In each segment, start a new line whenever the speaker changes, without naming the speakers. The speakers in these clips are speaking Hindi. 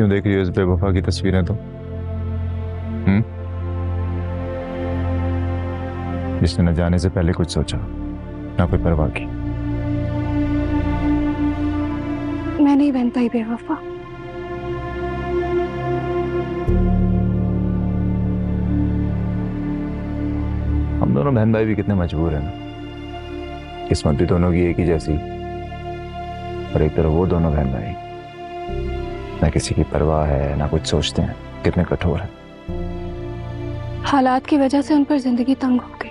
क्यों देख रही हो इस बेवफा की तस्वीरें तुम? जिसने न जाने से पहले कुछ सोचा, ना कोई परवाह की।
मैं नहीं बन पाई बेवफा।
हम दोनों बहन भाई भी कितने मजबूर हैं ना। किस्मत भी दोनों की एक ही जैसी, और एक तरफ वो दोनों बहन भाई, ना किसी की परवाह है ना कुछ सोचते हैं, कितने कठोर हैं।
हालात की वजह से उन पर जिंदगी तंग हो गई।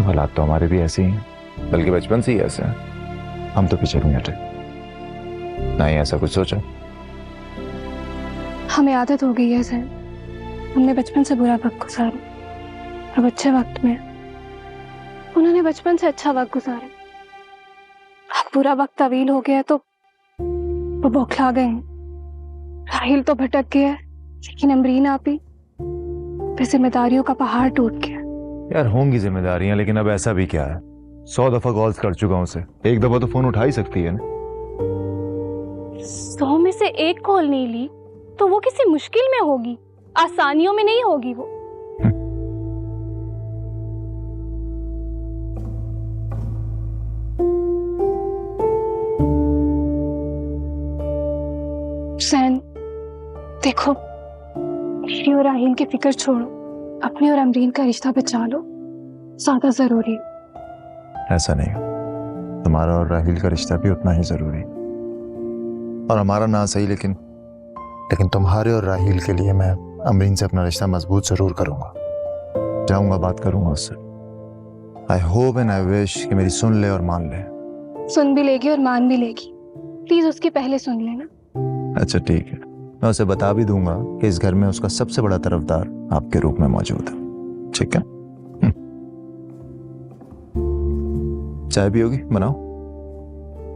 हालात तो हमारे भी ऐसे ही हैं, बल्कि बचपन से ही ऐसे हैं। हम तो पीछे नहीं हटे, ना ही ऐसा कुछ सोचा।
हमें आदत हो गई है सर, हमने बचपन से बुरा वक्त गुजारा, अब अच्छे वक्त में उन्होंने बचपन से अच्छा वक्त गुजारा। अब बुरा वक्त तवील हो गया तो वो बौखला गए। राहिल तो भटक गया, लेकिन अमरीन आपी पे जिम्मेदारियों का पहाड़ टूट गया।
यार होंगी जिम्मेदारियां, लेकिन अब ऐसा भी क्या है, 100 दफा कॉल्स कर चुका हूं उसे, एक दफा तो फोन उठा ही सकती है ना।
100 में से एक कॉल नहीं ली तो वो किसी मुश्किल में होगी, आसानियों में नहीं होगी वो। सैन देखो, मेरी और राहिल की फिक्र छोड़ो, अपने और अमरीन का रिश्ता बचा लो, ज्यादा जरूरी है।
ऐसा नहीं, तुम्हारा और राहिल का रिश्ता भी उतना ही जरूरी, और हमारा ना सही लेकिन तुम्हारे और राहिल के लिए मैं अमरीन से अपना रिश्ता मजबूत जरूर करूंगा। जाऊंगा, बात करूंगा उससे। I hope and I wish कि मेरी सुन ले और मान ले।
सुन भी लेगी और मान भी लेगी, प्लीज उसकी पहले सुन लेना।
अच्छा ठीक है, मैं उसे बता भी दूंगा कि इस घर में उसका सबसे बड़ा तरफदार आपके रूप में मौजूद है। ठीक है? चाय भी होगी, बनाओ।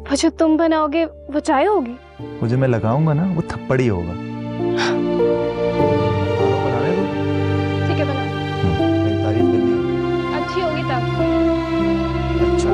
वो जो तुम बनाओगे वो चाय होगी?
वो जो मैं लगाऊंगा ना वो थप्पड़ ही होगा। बनाने दो।
ठीक है बनाओ।
मेरी तारीफ करनी होगी।
अच्छी होगी तब।
अच्छा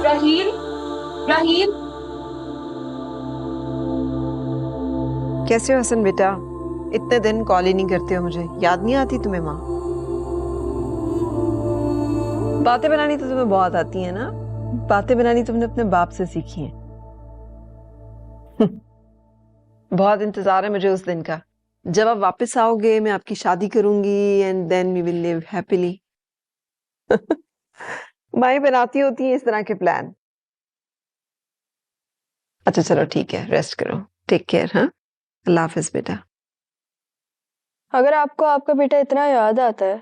राहील, राहील।
कैसे हो हसन बेटा? इतने दिन कॉल ही नहीं करते हो, मुझे याद नहीं आती तुम्हें माँ? बातें बनानी तो तुम्हें बहुत आती है ना, बातें बनानी तुमने अपने बाप से सीखी है। बहुत इंतजार है मुझे उस दिन का, जब आप वापस आओगे, मैं आपकी शादी करूंगी and then we will live happily. माँ बनाती होती है इस तरह के प्लान। अच्छा चलो ठीक है, रेस्ट करो, टेक केयर। हाँ, अल्लाह हाफिज बेटा।
अगर आपको आपका बेटा इतना याद आता है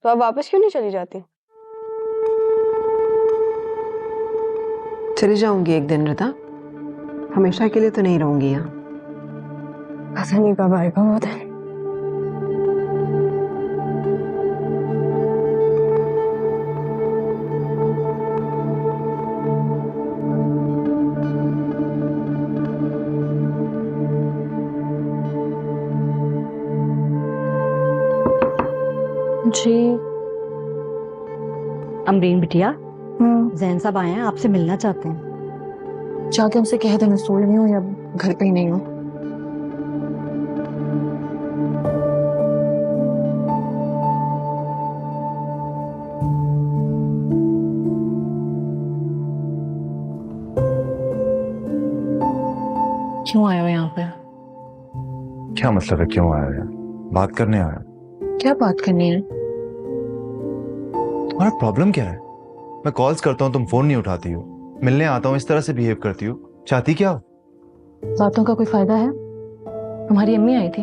तो आप वापस क्यों नहीं चली जाती?
चली जाऊंगी एक दिन रता, हमेशा के लिए तो नहीं रहूंगी यहाँ।
पता नहीं कब आएगा वो दिन। जी
अमरीन बिटिया, जैन साहब आए हैं, आपसे मिलना चाहते हैं।
जाके उनसे कह दे मैं सो रही हूँ या घर पे ही नहीं हूँ।
क्यों आए हो यहाँ पे?
क्या मतलब है क्यों आया यार? बात करने आया।
क्या बात करनी है?
तुम्हारा प्रॉब्लम क्या है? मैं कॉल्स करता हूँ, तुम फोन नहीं उठाती हो। मिलने आता हूँ, इस तरह से बिहेव करती हो, चाहती क्या हो?
बातों का कोई फायदा है? तुम्हारी अम्मी आई थी,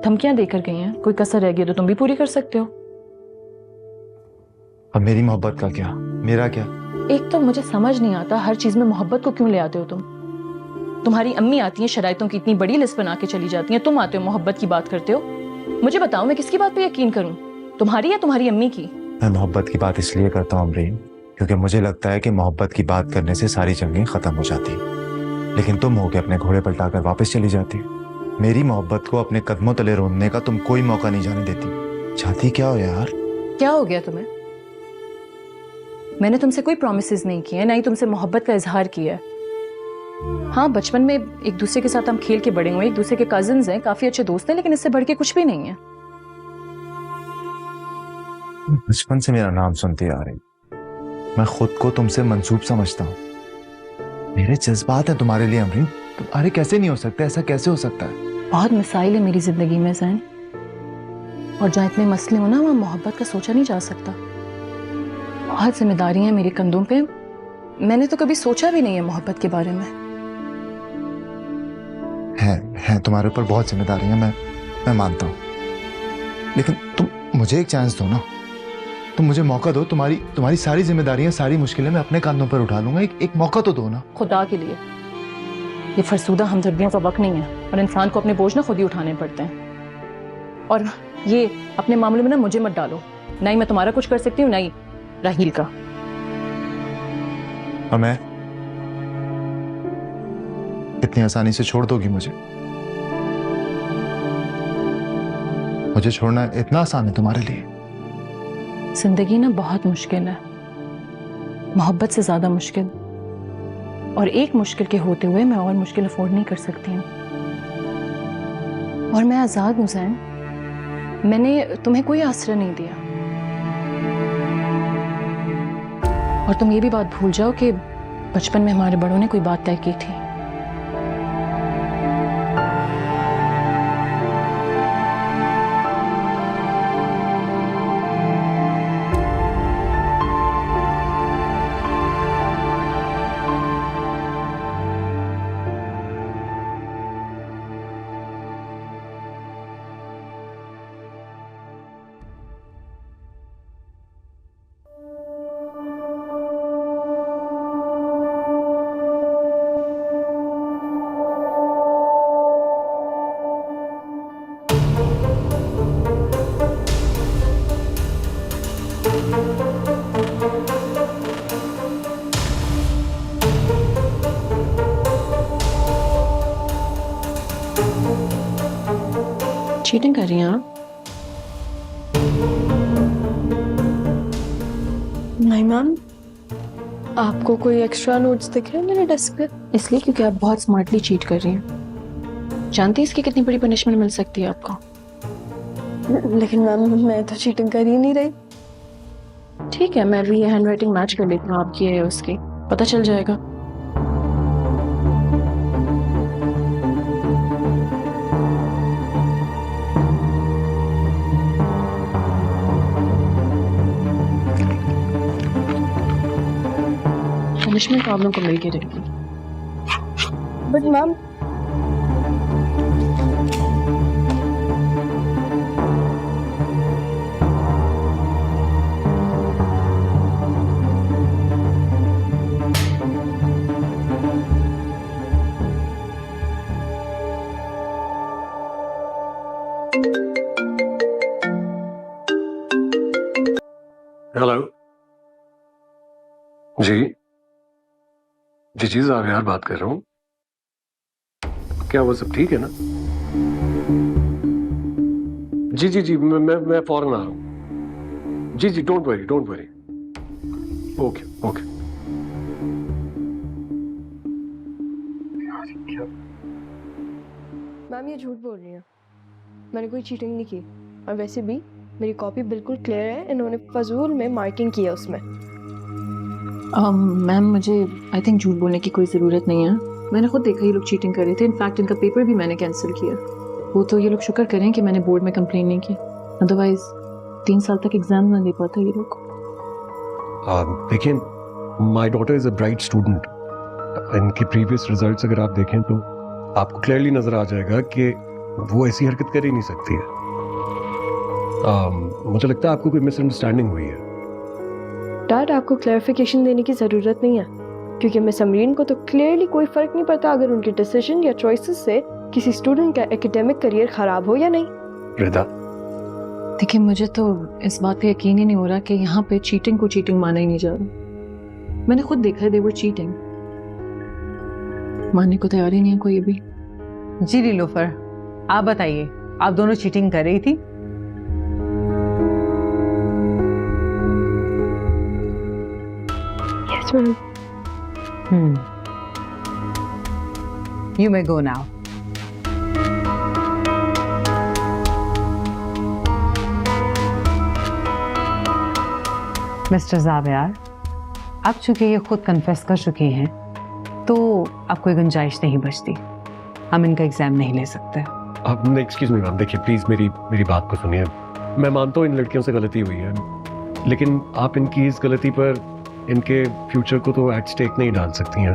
धमकियां देकर गई हैं, कोई कसर रह गई तो तुम भी पूरी कर सकते हो।
अब मेरी मोहब्बत का क्या, मेरा क्या?
एक तो मुझे समझ नहीं आता हर चीज में मोहब्बत को क्यों ले आते हो तुम। तुम्हारी अम्मी आती है, शराइतों की इतनी बड़ी लिस्ट बना के चली जाती हैं, तुम आते हो मोहब्बत की बात करते हो। मुझे बताओ मैं किसकी बात पे यकीन करूं, तुम्हारी या तुम्हारी अम्मी की?
मैं मोहब्बत की बात इसलिए करता हूँ अमरीन, क्योंकि मुझे लगता है कि मोहब्बत की बात करने से सारी जंगें खत्म हो जाती, लेकिन तुम हो के अपने घोड़े पलटाकर वापस चली जाती। मेरी मोहब्बत को अपने कदमों तले रोंदने का तुम कोई मौका नहीं जाने देती। चाहती क्या हो यार?
क्या हो गया तुम्हें? मैंने तुमसे कोई प्रॉमिसेस नहीं किए, ना ही तुमसे मोहब्बत का इजहार किया है। हाँ, बचपन में एक दूसरे के साथ हम खेल के बड़े हुए, एक दूसरे के कजिन्स हैं, काफी अच्छे दोस्त हैं, लेकिन इससे बढ़ के कुछ भी नहीं है।
बचपन से मेरा नाम सुनती आ रही, मैं खुद को तुमसे मंसूब समझता हूँ। मेरे जज्बात हैं तुम्हारे लिए अमरीन, तुम्हारे कैसे नहीं हो सकते? ऐसा कैसे हो सकता है?
बहुत मसाइल है मेरी जिंदगी में जैन, और जहाँ इतने मसले हो ना वहाँ मोहब्बत का सोचा नहीं जा सकता। बहुत जिम्मेदारियां हैं मेरे कंधों पे, मैंने तो कभी सोचा भी नहीं है मोहब्बत के बारे में।
है तुम्हारे ऊपर बहुत जिम्मेदारियां, मैं मानता हूँ, लेकिन तुम मुझे एक चांस दो ना, तुम मुझे मौका दो। तुम्हारी सारी जिम्मेदारियां, सारी मुश्किलें मैं अपने कांधों पर उठा लूंगा। एक मौका तो दो ना।
खुदा के लिए, ये फरसूदा हमदर्दियों का वक्त नहीं है, और इंसान को अपने बोझ ना खुद ही उठाने पड़ते हैं। और ये अपने मामले में ना मुझे मत डालो, ना ही मैं तुम्हारा कुछ कर सकती हूँ, ना ही राहील का।
और मैं इतनी आसानी से छोड़ दोगी मुझे? मुझे छोड़ना इतना आसान है तुम्हारे लिए?
जिंदगी ना बहुत मुश्किल है, मोहब्बत से ज्यादा मुश्किल, और एक मुश्किल के होते हुए मैं और मुश्किल अफोर्ड नहीं कर सकती हूँ। और मैं आजाद हूँ जैन, मैंने तुम्हें कोई आसरा नहीं दिया। और तुम ये भी बात भूल जाओ कि बचपन में हमारे बड़ों ने कोई बात तय की थी। चीटिंग कर रही हैं आप?
नहीं मैम, आपको कोई एक्स्ट्रा नोट्स दिख रहे हैं मेरे डेस्क पे?
इसलिए क्योंकि आप बहुत स्मार्टली चीट कर रही हैं। जानती हैं इसकी कितनी बड़ी पनिशमेंट मिल सकती है आपको?
लेकिन मैम मैं तो चीटिंग कर ही नहीं रही।
ठीक है, मैं भी ये हैंडराइटिंग मैच कर लेती हूँ आपकी है उसकी, पता चल जाएगा। पनिशमेंट प्रॉब्लम को मिल के रहेगी।
बट मैम
हेलो जी जी यार बात कर रहा हूँ। क्या वो सब ठीक है ना? जी मैं फौरन आ रहा हूँ। जी don't worry okay okay.
Ma'am ये झूठ बोल रही है, मैंने कोई चीटिंग नहीं की। और वैसे भी मेरी कॉपी बिल्कुल क्लियर है, इन्होंने फजूल में मार्किंग की है उसमें।
मैम मुझे आई थिंक झूठ बोलने की कोई ज़रूरत नहीं है, मैंने खुद देखा ये लोग चीटिंग कर रहे थे। इनफैक्ट इनका पेपर भी मैंने कैंसिल किया। वो तो ये लोग शुक्र करें कि मैंने बोर्ड में कंप्लेन नहीं की, अदरवाइज 3 साल तक एग्जाम ना दे पाता ये लोग।
देखिए, my daughter is a bright student इनके प्रीवियस रिजल्ट्स अगर आप देखें तो आपको क्लियरली नजर आ जाएगा कि वो ऐसी हरकत कर ही नहीं सकती है। मुझे लगता है आपको कोई मिसअंडरस्टैंडिंग हुई है।
डैड, आपको क्लैरिफिकेशन देने की ज़रूरत नहीं है, क्योंकि मिस अमरीन को तो क्लियरली कोई फ़र्क नहीं पड़ता अगर उनके डिसीजन या चॉइसेस से किसी स्टूडेंट का एकेडमिक करियर ख़राब हो या नहीं।
रिदा,
देखिए, मुझे तो इस बात पे यकीन ही नहीं हो रहा कि यहाँ पे चीटिंग को चीटिंग माना ही नहीं जा रहा। मैंने खुद देखा है, दे वर चीटिंग। मानने को तैयार ही नहीं है कोई भी।
जी नीलोफर, आप बताइए, आप दोनों चीटिंग कर रही थी?
Yes ma'am.
You may go now. Mister Zaviyar, अब चूंकि ये खुद कन्फेस कर चुके हैं तो अब कोई गुंजाइश नहीं बचती, हम इनका एग्जाम नहीं ले सकते।
आप एक्सक्यूज मी मैम, देखिए प्लीज मेरी बात को सुनिए। मैं मानता हूँ इन लड़कियों से गलती हुई है, लेकिन आप इनकी इस गलती पर इनके फ्यूचर को तो एट स्टेक नहीं डाल सकती हैं।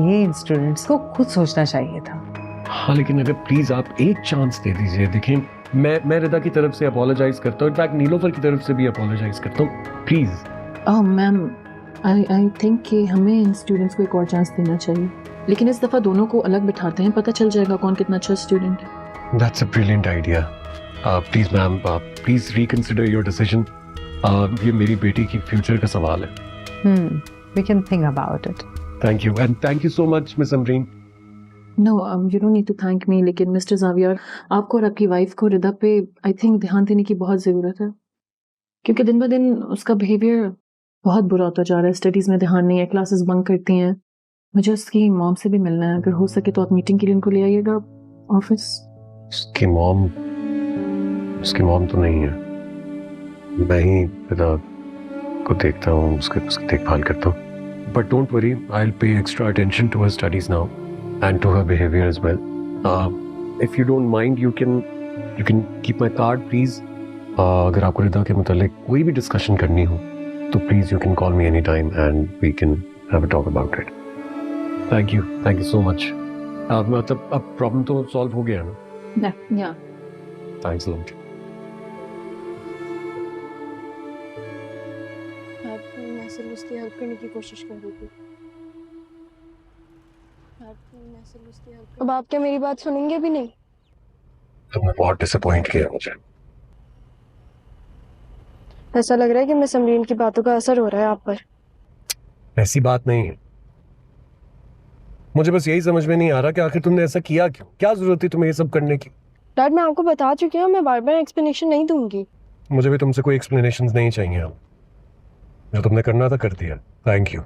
ये इन स्टूडेंट्स को खुद सोचना चाहिए था।
हाँ, लेकिन अगर प्लीज आप एक चांस दे दीजिए। देखिए, मैं रिदा की तरफ से अपोलोजाइज करता हूँ, इनफैक्ट नीलोफर की तरफ से भी अपोलोजाइज करता हूँ, please.
Oh ma'am, I think कि हमें इन स्टूडेंट्स को एक और चांस देना चाहिए, लेकिन इस दफ़ा दोनों को अलग बिठाते हैं, पता चल जाएगा कौन कितना अच्छा स्टूडेंट है।
That's a brilliant idea. Please ma'am, please reconsider your decision. ये मेरी बेटी की फ्यूचर का सवाल है।
We can think about it.
Thank you, and thank you so much miss Amreen.
No, you don't need to thank me, लेकिन मिस्टर जावियर, आपको और आपकी वाइफ को रिदा पे आई थिंक ध्यान देने की बहुत ज़रूरत है, क्योंकि दिन ब दिन उसका बिहेवियर बहुत बुरा होता जा रहा है। स्टडीज़ में ध्यान नहीं है, क्लासेस बंक करती हैं। मुझे उसकी मॉम से भी मिलना है, अगर हो सके तो आप मीटिंग के लिए उनको ले आइएगा ऑफिस।
उसकी मॉम तो नहीं है, मैं ही रिदा को देखता हूँ, उसकी देखभाल करता हूँ। But don't worry, I will pay extra attention to her studies now and to her behavior as well. If you don't mind, you can keep my card, please. अगर आपको रिदा के मुतालिक कोई भी डिस्कशन करनी हो तो please you can call me any time and we can have a talk about it. Thank you so much. मतलब अब प्रॉब्लम तो सॉल्व हो गया ना?
या
थैंक्स अ लॉट।
मैं सिर्फ उसकी हेल्प करने की कोशिश कर रही थी। अब आप क्या मेरी बात सुनेंगे भी नहीं?
तुमने बहुत डिसअपॉइंट किया मुझे।
ऐसा लग रहा है कि मिस अमरीन की बातों का असर हो रहा है आप पर।
ऐसी बात नहीं है, मुझे बस यही समझ में नहीं आ रहा कि आखिर तुमने ऐसा किया क्यों? क्या जरूरत थी तुम्हें ये सब करने की?
डैड, मैं आपको बता चुकी हूँ, मैं बार बार एक्सप्लेनेशन नहीं दूंगी।
मुझे भी तुमसे कोई एक्सप्लेनेशंस नहीं चाहिए। अब जो तुमने करना था कर दिया। Thank you.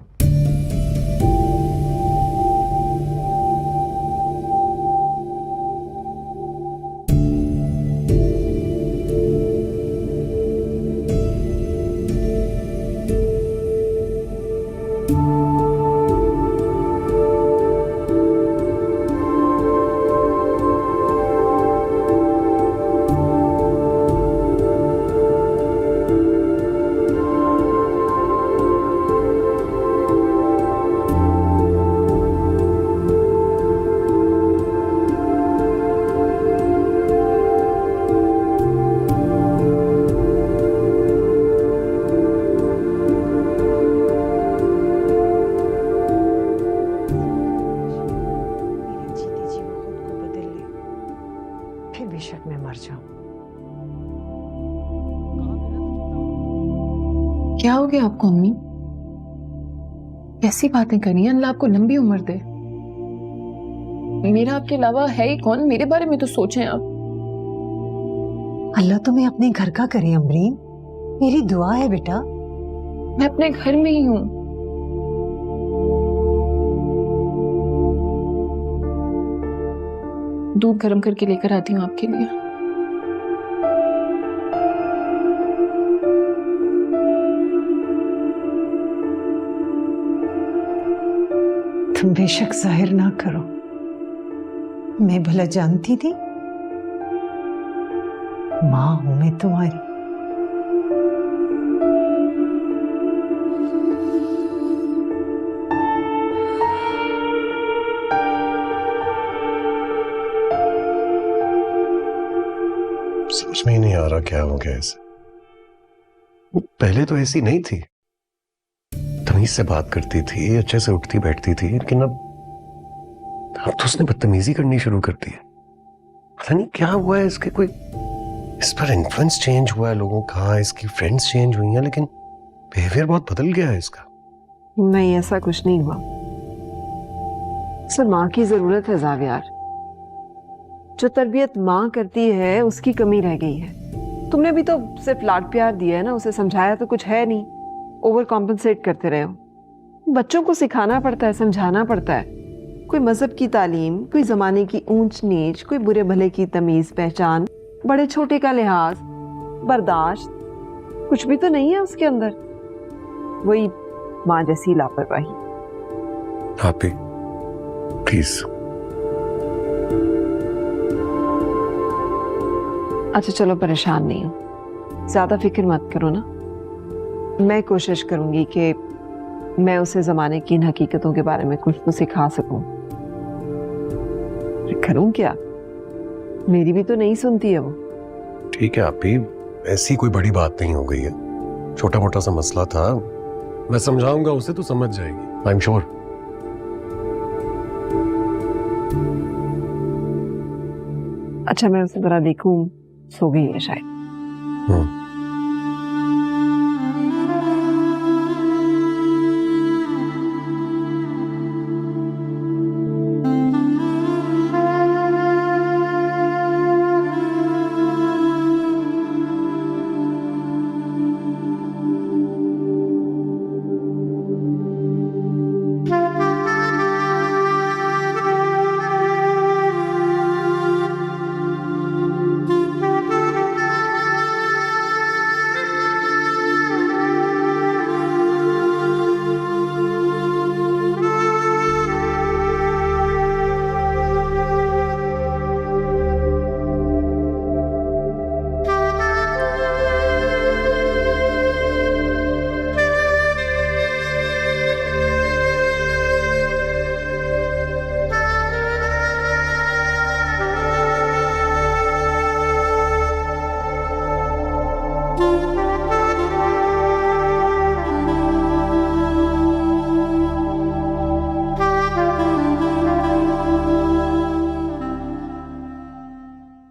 बेशक मैं मर जाऊं।
क्या हो गया आपको अम्मी? कैसी बातें करी हैं? अल्लाह आपको लंबी उम्र दे। मेरा आपके अलावा है ही कौन? मेरे बारे में तो सोचें आप।
अल्लाह तुम्हें अपने घर का करे अमरीन, मेरी दुआ है बेटा।
मैं अपने घर में ही हूं। दूध गर्म करके लेकर आती हूँ आपके लिए।
तुम बेशक जाहिर ना करो, मैं भला जानती थी, मां हूं मैं तुम्हारी।
समझ में ही नहीं आ रहा क्या हो गया इसे। वो पहले तो ऐसी नहीं थी, तमीज से बात करती थी, अच्छे से उठती बैठती थी, लेकिन अब तो उसने बदतमीजी करनी शुरू कर दी है। पता नहीं क्या हुआ है इसके, कोई इस पर इन्फ्लुएंस चेंज हुआ है लोगों का, इसकी फ्रेंड्स चेंज हुई हैं, लेकिन बिहेवियर बहुत बदल गया है इसका।
नहीं, ऐसा कुछ नहीं हुआ सर। माँ की जरूरत है जावियार। जो तरबियत माँ करती है उसकी कमी रह गई है। तुमने भी तो सिर्फ लाड प्यार दिया है ना, उसे समझाया तो कुछ है नहीं। ओवर कॉम्पनसेट करते रहे हो। बच्चों को सिखाना पड़ता है, समझाना पड़ता है। कोई मजहब की तालीम, कोई जमाने की ऊंच नीच, कोई बुरे भले की तमीज पहचान, बड़े छोटे का लिहाज, बर्दाश्त, कुछ भी तो नहीं है उसके अंदर। वही माँ जैसी लापरवाही।
आप ही प्लीज।
अच्छा चलो, परेशान नहीं हो, ज्यादा फिक्र मत करो ना। मैं कोशिश करूंगी कि मैं उसे जमाने की इन हकीकतों के बारे में कुछ तो सिखा सकूं। करूं क्या, मेरी भी तो नहीं सुनती है वो।
ठीक है आप ही, ऐसी कोई बड़ी बात नहीं हो गई है, छोटा मोटा सा मसला था। मैं समझाऊंगा उसे तो समझ जाएगी, आई एम श्योर।
अच्छा मैं उसे जरा देखूं, सो गई है शायद।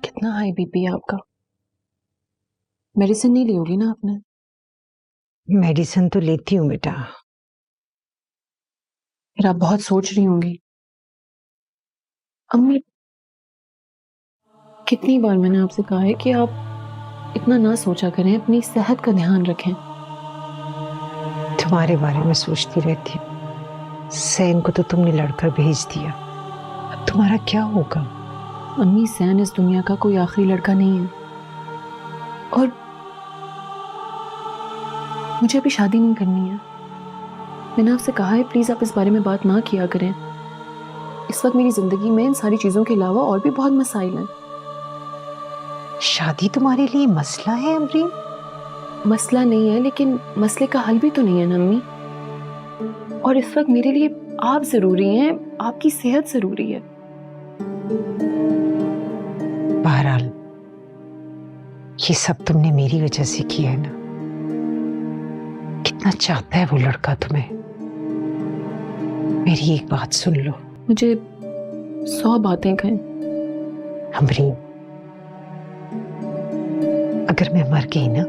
कितना हाई बीपी है आपका? मेडिसिन नहीं ली होगी ना आपने?
मेडिसिन तो लेती हूँ बेटा।
फिर आप बहुत सोच रही होंगी। अम्मी, कितनी बार मैंने आपसे कहा है कि आप इतना ना सोचा करें, अपनी सेहत का ध्यान रखें।
तुम्हारे बारे में सोचती रहती हूँ। सैन को तो तुमने लड़कर भेज दिया, अब तुम्हारा क्या होगा?
अम्मी, सैन इस दुनिया का कोई आखिरी लड़का नहीं है, और मुझे अभी शादी नहीं करनी है। मैंने आपसे कहा है प्लीज आप इस बारे में बात ना किया करें। इस वक्त मेरी जिंदगी में इन सारी चीजों के अलावा और भी बहुत मसाइल हैं।
शादी तुम्हारे लिए मसला है अमरीन?
मसला नहीं है, लेकिन मसले का हल भी तो नहीं है ना अम्मी। और इस वक्त मेरे लिए आप जरूरी हैं, आपकी सेहत जरूरी है।
बहरहाल ये सब तुमने मेरी वजह से किया है ना। कितना चाहता है वो लड़का तुम्हें। मेरी एक बात सुन लो।
मुझे 100 बातें कहें।
अमरीन, अगर मैं मर गई ना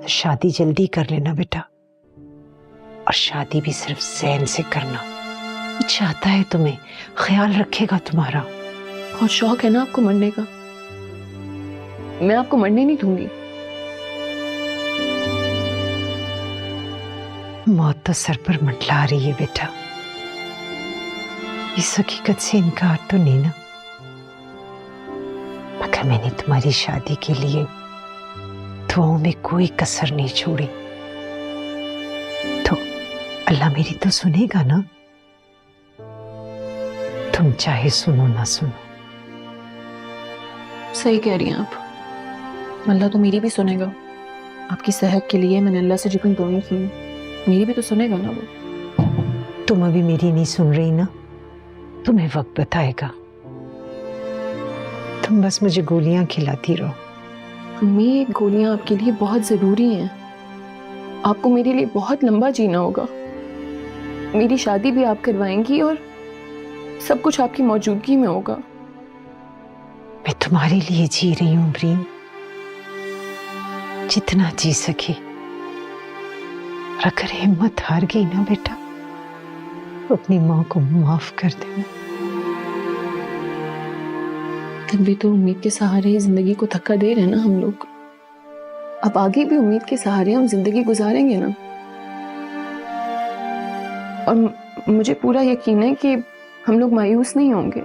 तो शादी जल्दी कर लेना बेटा, और शादी भी सिर्फ सैन से करना। वो चाहता है तुम्हें, ख्याल रखेगा तुम्हारा।
बहुत शौक है ना आपको मरने का, मैं आपको मरने नहीं दूंगी।
मौत तो सर पर मंडला रही है बेटा, इस हकीकत से इनकार तो नहीं ना। मगर मैंने तुम्हारी शादी के लिए दुआओं में कोई कसर नहीं छोड़ी, तो अल्लाह मेरी तो सुनेगा ना। तुम चाहे सुनो ना सुनो।
सही कह रही हैं आप, अल्लाह तो मेरी भी सुनेगा। आपकी सेहत के लिए मैंने अल्लाह से जितनी दुआएं की, मेरी भी तो सुनेगा ना वो।
तुम अभी मेरी नहीं सुन रही ना, तुम्हें वक्त बताएगा। तुम बस मुझे गोलियां खिलाती रहो।
अम्मी ये गोलियां आपके लिए बहुत ज़रूरी हैं। आपको मेरे लिए बहुत लंबा जीना होगा। मेरी शादी भी आप करवाएंगी और सब कुछ आपकी मौजूदगी में होगा।
मैं तुम्हारे लिए जी रही हूँ अमरीन, जितना जी सके। और अगर हिम्मत हार गई ना बेटा, तो अपनी माँ को माफ कर देना।
तब भी तो उम्मीद के सहारे ही जिंदगी को धक्का दे रहे हैं ना हम लोग। अब आगे भी उम्मीद के सहारे हम जिंदगी गुजारेंगे ना। और मुझे पूरा यकीन है कि हम लोग मायूस नहीं होंगे।